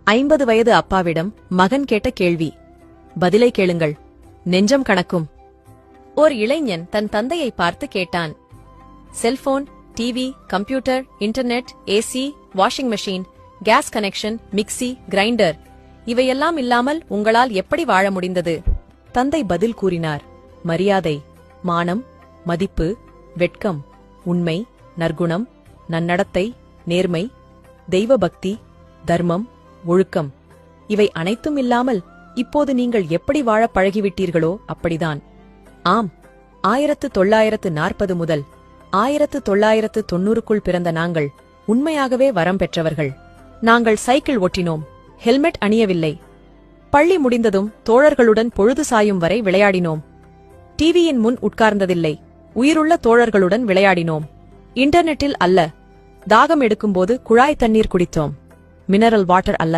50 வயது அப்பாவிடம் மகன் கேட்ட கேள்வி. பதிலை கேளுங்கள், நெஞ்சம் கணக்கும். ஓர் இளைஞன் தன் தந்தையை பார்த்து கேட்டான். Cellphone, TV, computer, internet, AC, washing machine, gas connection, mixie, grinder இவையெல்லாம் இல்லாமல் உங்களால் எப்படி வாழ முடிந்தது? தந்தை பதில் கூறினார். மரியாதை, மானம், மதிப்பு, வெட்கம், உண்மை, நற்குணம், நன்னடத்தை, நேர்மை, தெய்வபக்தி, தர்மம், ஒழுக்கம் இவை அனைத்தும் இல்லாமல் இப்போது நீங்கள் எப்படி வாழ பழகிவிட்டீர்களோ அப்படிதான். ஆம், 1940 முதல் 1990க்குள் பிறந்த நாங்கள் உண்மையாகவே வரம் பெற்றவர்கள். நாங்கள் சைக்கிள் ஓட்டினோம், ஹெல்மெட் அணியவில்லை. பள்ளி முடிந்ததும் தோழர்களுடன் பொழுது சாயும் வரை விளையாடினோம். டிவியின் முன் உட்கார்ந்ததில்லை, உயிருள்ள தோழர்களுடன் விளையாடினோம். இன்டர்நெட்டில் அல்ல, தாகம் எடுக்கும்போது குழாய் தண்ணீர் குடித்தோம், மினரல் வாட்டர் அல்ல.